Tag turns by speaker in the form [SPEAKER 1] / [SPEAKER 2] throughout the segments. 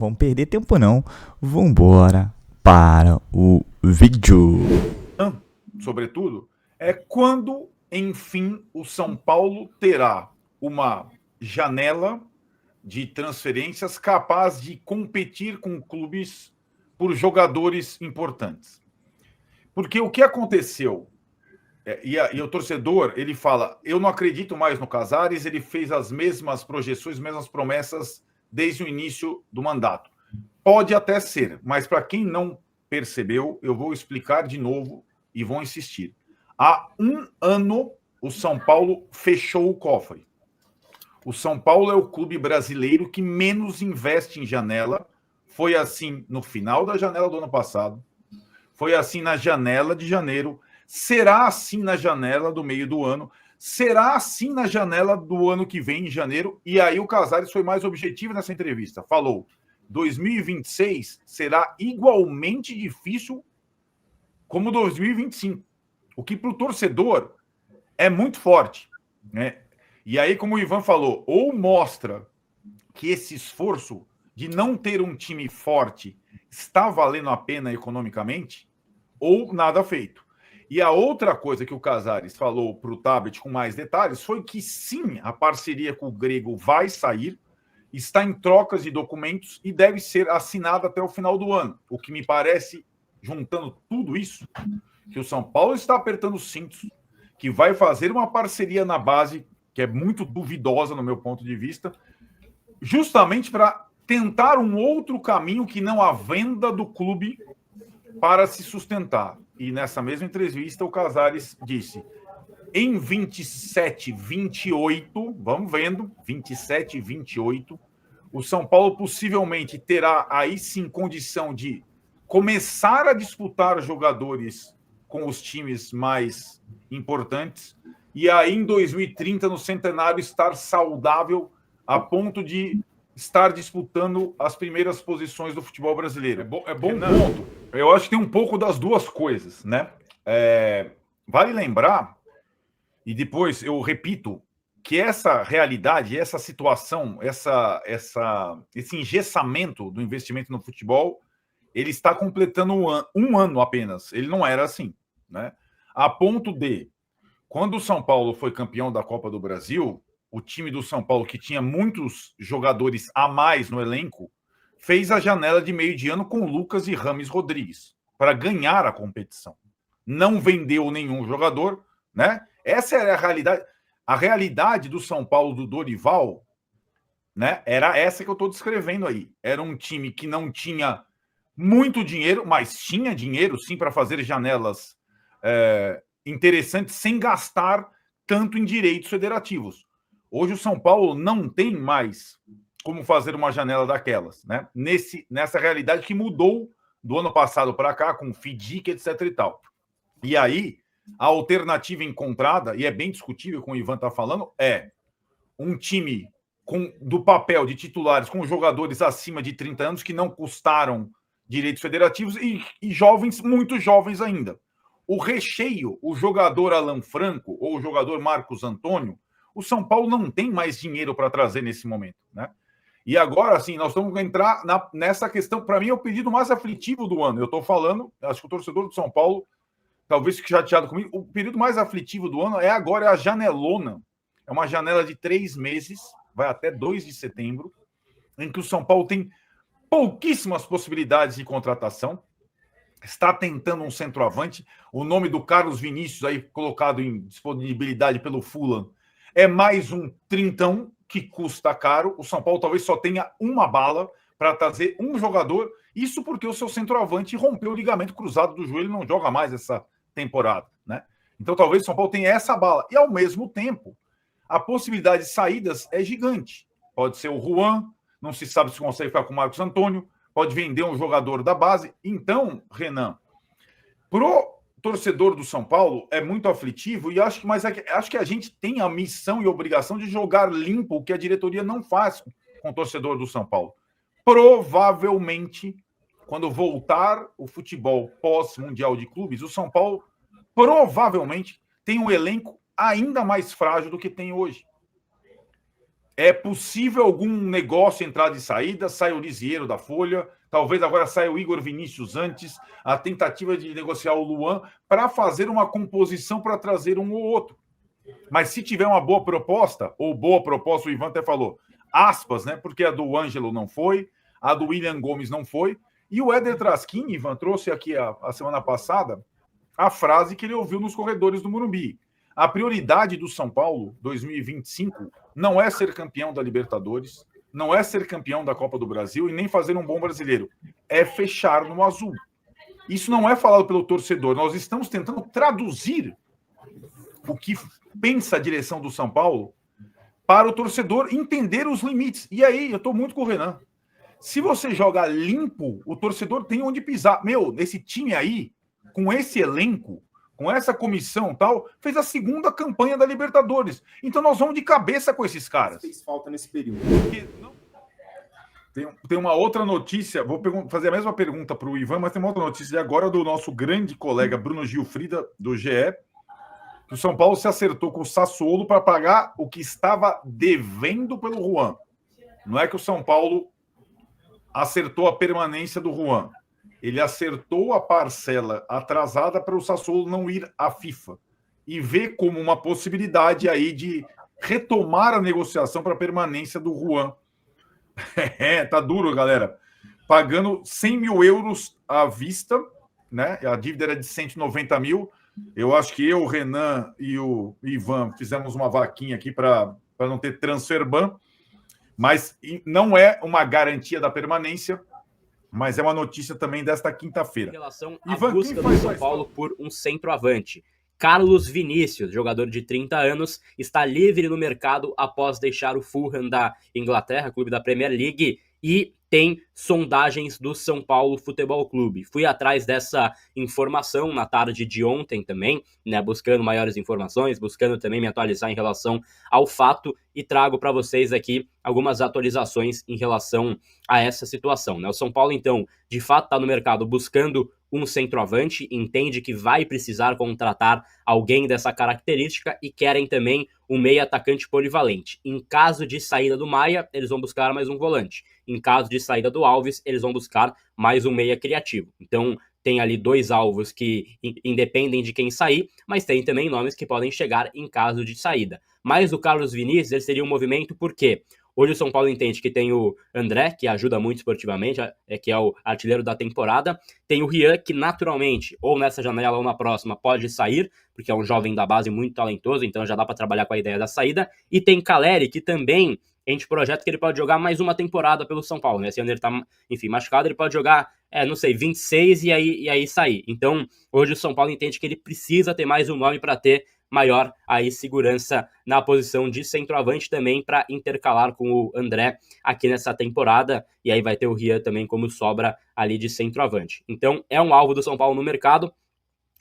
[SPEAKER 1] Vamos perder tempo não. Vambora para o vídeo.
[SPEAKER 2] Sobretudo, é quando, enfim, o São Paulo terá uma janela de transferências capaz de competir com clubes por jogadores importantes. Porque o que aconteceu, e o torcedor, ele fala, eu não acredito mais no Casares, ele fez as mesmas projeções, mesmas promessas desde o início do mandato. Pode até ser, mas para quem não percebeu, eu vou explicar de novo e vou insistir. Há um ano, o São Paulo fechou o cofre. O São Paulo é o clube brasileiro que menos investe em janela. Foi assim no final da janela do ano passado, foi assim na janela de janeiro, será assim na janela do meio do ano, será assim na janela do ano que vem, em janeiro. E aí o Casares foi mais objetivo nessa entrevista. Falou: 2026 será igualmente difícil como 2025. O que para o torcedor é muito forte, né? E aí, como o Ivan falou, ou mostra que esse esforço de não ter um time forte está valendo a pena economicamente, ou nada feito. E a outra coisa que o Casares falou para o Tabet com mais detalhes foi que sim, a parceria com o Grego vai sair, está em trocas de documentos e deve ser assinada até o final do ano. O que me parece, juntando tudo isso, que o São Paulo está apertando os cintos, que vai fazer uma parceria na base, que é muito duvidosa no meu ponto de vista, justamente para tentar um outro caminho que não a venda do clube para se sustentar. E nessa mesma entrevista, o Casares disse: em 27, 28, vamos vendo, 27 e 28, o São Paulo possivelmente terá aí sim condição de começar a disputar jogadores com os times mais importantes e aí em 2030, no centenário, estar saudável a ponto de estar disputando as primeiras posições do futebol brasileiro. É bom ponto. Eu acho que tem um pouco das duas coisas, né? Vale lembrar, e depois eu repito, que essa realidade, essa situação, esse engessamento do investimento no futebol, ele está completando um ano apenas. Ele não era assim, né? A ponto de, quando o São Paulo foi campeão da Copa do Brasil, o time do São Paulo, que tinha muitos jogadores a mais no elenco, fez a janela de meio de ano com Lucas e Rames Rodrigues para ganhar a competição. Não vendeu nenhum jogador, né? Essa era a realidade. A realidade do São Paulo do Dorival, né? Era essa que eu estou descrevendo aí. Era um time que não tinha muito dinheiro, mas tinha dinheiro sim para fazer janelas interessantes sem gastar tanto em direitos federativos. Hoje o São Paulo não tem mais como fazer uma janela daquelas, né? Nessa realidade que mudou do ano passado para cá, com o FIDIC, etc. e tal. E aí, a alternativa encontrada, e é bem discutível, como o Ivan está falando, é um time do papel de titulares com jogadores acima de 30 anos que não custaram direitos federativos e jovens, muito jovens ainda. O recheio, o jogador Alan Franco ou o jogador Marcos Antônio, o São Paulo não tem mais dinheiro para trazer nesse momento, né? E agora, assim, nós vamos entrar nessa questão, para mim, é o pedido mais aflitivo do ano. Eu estou falando, acho que o torcedor do São Paulo talvez fique chateado comigo. O período mais aflitivo do ano é agora, é a janelona. É uma janela de 3 meses, vai até 2 de setembro, em que o São Paulo tem pouquíssimas possibilidades de contratação. Está tentando um centroavante. O nome do Carlos Vinícius, aí colocado em disponibilidade pelo Fulham, é mais um trintão que custa caro. O São Paulo talvez só tenha uma bala para trazer um jogador. Isso porque o seu centroavante rompeu o ligamento cruzado do joelho e não joga mais essa temporada, né? Então talvez o São Paulo tenha essa bala. E ao mesmo tempo, a possibilidade de saídas é gigante. Pode ser o Juan, não se sabe se consegue ficar com o Marcos Antônio, pode vender um jogador da base. Então, Renan, pro torcedor do São Paulo é muito aflitivo e acho que a gente tem a missão e obrigação de jogar limpo, o que a diretoria não faz com o torcedor do São Paulo. Provavelmente, quando voltar o futebol pós-mundial de clubes, o São Paulo provavelmente tem um elenco ainda mais frágil do que tem hoje. É possível algum negócio entrada e saída, sai o Lisieiro da Folha, talvez agora saia o Igor Vinícius antes, a tentativa de negociar o Luan para fazer uma composição para trazer um ou outro. Mas se tiver uma boa proposta, o Ivan até falou, aspas, né? Porque a do Ângelo não foi, a do William Gomes não foi, e o Éder Traskin, Ivan, trouxe aqui a semana passada a frase que ele ouviu nos corredores do Morumbi. A prioridade do São Paulo 2025 não é ser campeão da Libertadores, não é ser campeão da Copa do Brasil e nem fazer um bom brasileiro. É fechar no azul. Isso não é falado pelo torcedor. Nós estamos tentando traduzir o que pensa a direção do São Paulo para o torcedor entender os limites. E aí, eu estou muito com o Renan. Se você joga limpo, o torcedor tem onde pisar. Meu, esse time aí, com esse elenco, com essa comissão tal, fez a segunda campanha da Libertadores. Então nós vamos de cabeça com esses caras.
[SPEAKER 3] Fez falta nesse período.
[SPEAKER 2] Tem uma outra notícia, vou fazer a mesma pergunta para o Ivan, mas tem uma outra notícia agora do nosso grande colega Bruno Gilfrida, do GE, que o São Paulo se acertou com o Sassuolo para pagar o que estava devendo pelo Juan. Não é que o São Paulo acertou a permanência do Juan. Ele acertou a parcela atrasada para o Sassuolo não ir à FIFA e vê como uma possibilidade aí de retomar a negociação para a permanência do Juan. Tá duro, galera. Pagando 100 mil euros à vista, né? A dívida era de 190 mil. Eu acho que eu, o Renan e o Ivan fizemos uma vaquinha aqui para não ter transfer ban, mas não é uma garantia da permanência. Mas é uma notícia também desta quinta-feira.
[SPEAKER 4] Em relação à busca do São Paulo por um centroavante. Carlos Vinícius, jogador de 30 anos, está livre no mercado após deixar o Fulham da Inglaterra, clube da Premier League, e tem sondagens do São Paulo Futebol Clube. Fui atrás dessa informação na tarde de ontem também, né, buscando maiores informações, buscando também me atualizar em relação ao fato e trago para vocês aqui algumas atualizações em relação a essa situação, né? O São Paulo, então, de fato está no mercado buscando um centroavante, entende que vai precisar contratar alguém dessa característica e querem também um meia atacante polivalente. Em caso de saída do Maia, eles vão buscar mais um volante. Em caso de saída do Alves, eles vão buscar mais um meia criativo. Então, tem ali dois alvos que independem de quem sair, mas tem também nomes que podem chegar em caso de saída. Mas o Carlos Vinícius, ele seria um movimento por quê? Hoje o São Paulo entende que tem o André, que ajuda muito esportivamente, que é o artilheiro da temporada. Tem o Rian, que naturalmente, ou nessa janela ou na próxima, pode sair, porque é um jovem da base muito talentoso, então já dá para trabalhar com a ideia da saída. E tem Caleri, que também a gente projeta que ele pode jogar mais uma temporada pelo São Paulo, né? Se ele tá, enfim, machucado, ele pode jogar, 26 e aí sair. Então, hoje o São Paulo entende que ele precisa ter mais um nome para ter maior aí segurança na posição de centroavante também para intercalar com o André aqui nessa temporada, e aí vai ter o Rian também como sobra ali de centroavante. Então é um alvo do São Paulo no mercado.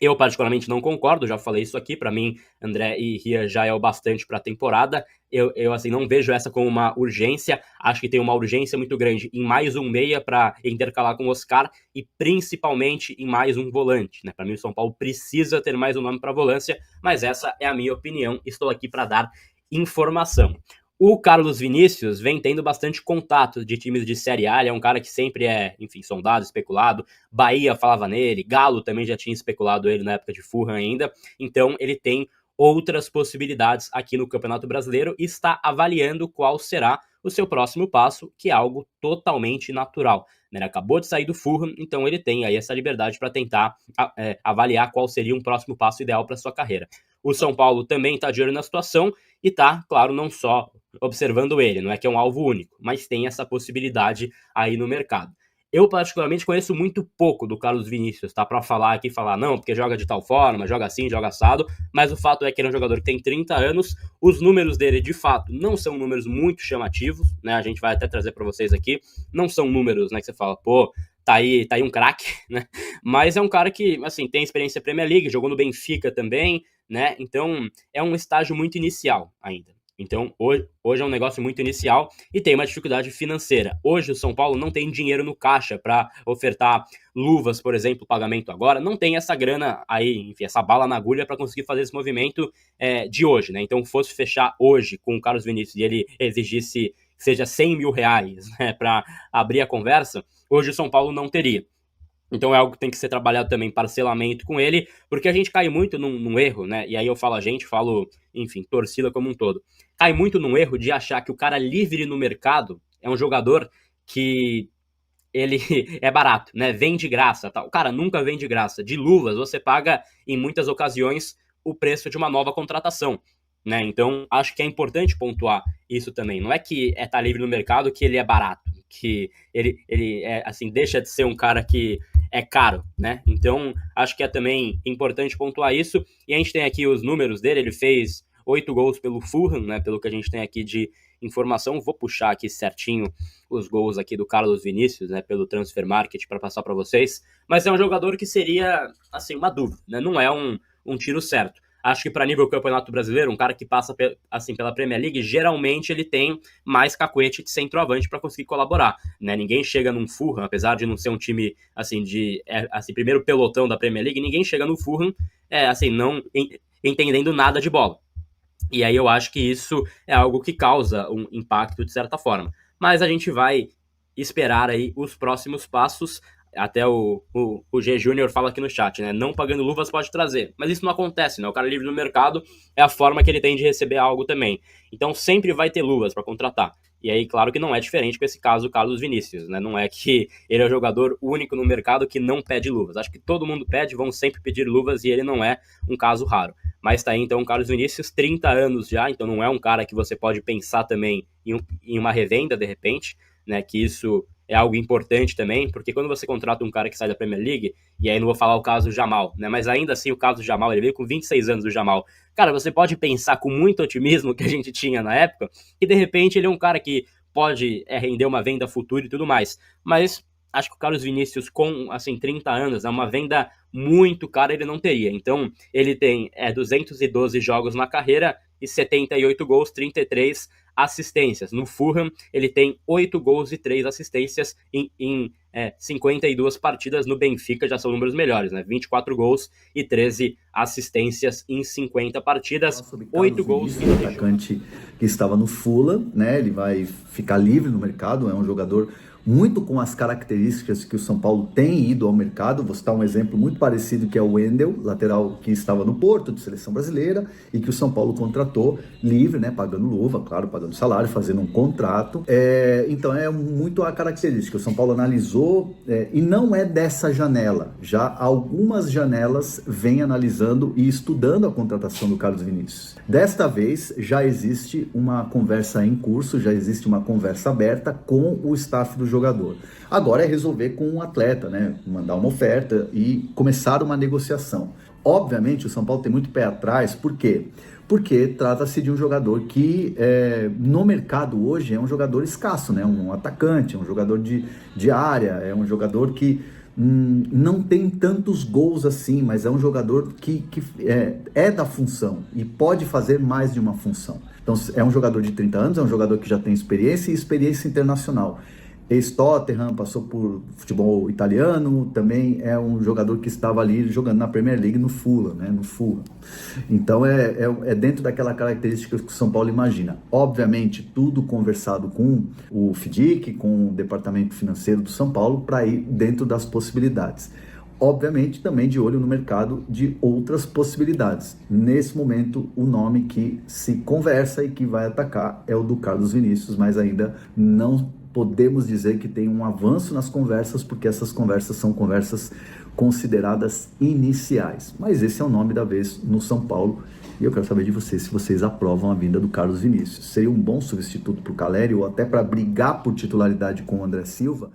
[SPEAKER 4] Eu particularmente não concordo, já falei isso aqui, para mim André e Rian já é o bastante para a temporada. Eu assim, não vejo essa como uma urgência, acho que tem uma urgência muito grande em mais um meia para intercalar com o Oscar e principalmente em mais um volante, né? Para mim o São Paulo precisa ter mais um nome para volância, mas essa é a minha opinião, estou aqui para dar informação. O Carlos Vinícius vem tendo bastante contato de times de Série A, ele é um cara que sempre é, enfim, sondado, especulado, Bahia falava nele, Galo também já tinha especulado ele na época de Fulham ainda, então ele tem outras possibilidades aqui no Campeonato Brasileiro e está avaliando qual será o seu próximo passo, que é algo totalmente natural. Ele acabou de sair do Fulham, então ele tem aí essa liberdade para tentar avaliar qual seria um próximo passo ideal para sua carreira. O São Paulo também está de olho na situação e está, claro, não só observando ele, não é que é um alvo único, mas tem essa possibilidade aí no mercado. Eu particularmente conheço muito pouco do Carlos Vinícius, tá? Para falar não, porque joga de tal forma, joga assim, joga assado, mas o fato é que ele é um jogador que tem 30 anos, os números dele, de fato, não são números muito chamativos, né? A gente vai até trazer para vocês aqui, não são números, né, que você fala, tá aí um craque, né? Mas é um cara que, assim, tem experiência Premier League, jogou no Benfica também, né? Então, é um estágio muito inicial ainda. Então, hoje é um negócio muito inicial e tem uma dificuldade financeira. Hoje, o São Paulo não tem dinheiro no caixa para ofertar luvas, por exemplo, pagamento agora. Não tem essa grana aí, enfim, essa bala na agulha para conseguir fazer esse movimento de hoje, né? Então, fosse fechar hoje com o Carlos Vinícius e ele exigisse que seja 100 mil reais, né, para abrir a conversa, hoje o São Paulo não teria. Então é algo que tem que ser trabalhado também, parcelamento com ele, porque a gente cai muito num erro, né? E aí eu falo enfim, torcida como um todo. Cai muito num erro de achar que o cara livre no mercado é um jogador que ele é barato, né? Vem de graça, tá? O cara nunca vem de graça. De luvas, você paga, em muitas ocasiões, o preço de uma nova contratação, né? Então, acho que é importante pontuar isso também. Não é que tá livre no mercado que ele é barato, que ele assim, deixa de ser um cara que é caro, né? Então, acho que é também importante pontuar isso. E a gente tem aqui os números dele, ele fez 8 gols pelo Fulham, né? Pelo que a gente tem aqui de informação. Vou puxar aqui certinho os gols aqui do Carlos Vinícius, né? Pelo Transfer Market para passar para vocês. Mas é um jogador que seria, assim, uma dúvida, né? Não é um tiro certo. Acho que para nível Campeonato Brasileiro, um cara que passa assim, pela Premier League, geralmente ele tem mais cacuete de centroavante para conseguir colaborar, né? Ninguém chega num Fulham, apesar de não ser um time assim primeiro pelotão da Premier League, ninguém chega no Fulham assim, não entendendo nada de bola. E aí eu acho que isso é algo que causa um impacto de certa forma. Mas a gente vai esperar aí os próximos passos. Até o G Júnior fala aqui no chat, né? Não pagando luvas pode trazer. Mas isso não acontece, né? O cara livre no mercado é a forma que ele tem de receber algo também. Então sempre vai ter luvas para contratar. E aí, claro que não é diferente com esse caso do Carlos Vinícius, né? Não é que ele é o jogador único no mercado que não pede luvas. Acho que todo mundo pede, vão sempre pedir luvas e ele não é um caso raro. Mas tá aí, então, o Carlos Vinícius, 30 anos já, então não é um cara que você pode pensar também em uma revenda, de repente, né? Que isso é algo importante também, porque quando você contrata um cara que sai da Premier League, e aí não vou falar o caso do Jamal, né? Mas ainda assim, o caso do Jamal, ele veio com 26 anos do Jamal. Cara, você pode pensar com muito otimismo que a gente tinha na época, que de repente ele é um cara que pode render uma venda futura e tudo mais. Mas acho que o Carlos Vinícius com, assim, 30 anos, é uma venda muito cara, ele não teria. Então, ele tem 212 jogos na carreira e 78 gols, 33 assistências. No Fulham, ele tem 8 gols e 3 assistências em 52 partidas. No Benfica já são números melhores, né? 24 gols e 13 assistências em 50 partidas. 8 gols.
[SPEAKER 3] O atacante que estava no Fulham, né? Ele vai ficar livre no mercado, é um jogador muito com as características que o São Paulo tem ido ao mercado. Vou citar um exemplo muito parecido, que é o Wendel, lateral que estava no Porto, de seleção brasileira, e que o São Paulo contratou livre, né, pagando luva, claro, pagando salário, fazendo um contrato. Então é muito a característica. O São Paulo analisou, e não é dessa janela. Já algumas janelas vem analisando e estudando a contratação do Carlos Vinícius. Desta vez, já existe uma conversa em curso, já existe uma conversa aberta com o staff do jogador. Agora é resolver com o atleta, né? Mandar uma oferta e começar uma negociação. Obviamente, o São Paulo tem muito pé atrás. Por quê? Porque trata-se de um jogador que no mercado hoje é um jogador escasso, né? Um atacante, um jogador de área, é um jogador que não tem tantos gols assim, mas é um jogador que é da função e pode fazer mais de uma função. Então é um jogador de 30 anos, é um jogador que já tem experiência e experiência internacional. Ex-Tottenham, passou por futebol italiano, também é um jogador que estava ali jogando na Premier League no Fulham, né? No Fulham. Então é dentro daquela característica que o São Paulo imagina. Obviamente, tudo conversado com o FDIC, com o departamento financeiro do São Paulo, para ir dentro das possibilidades. Obviamente, também de olho no mercado de outras possibilidades. Nesse momento, o nome que se conversa e que vai atacar é o do Carlos Vinícius, mas ainda não podemos dizer que tem um avanço nas conversas, porque essas conversas são conversas consideradas iniciais. Mas esse é o nome da vez no São Paulo, e eu quero saber de vocês se vocês aprovam a vinda do Carlos Vinícius. Seria um bom substituto para o Caleri, ou até para brigar por titularidade com o André Silva?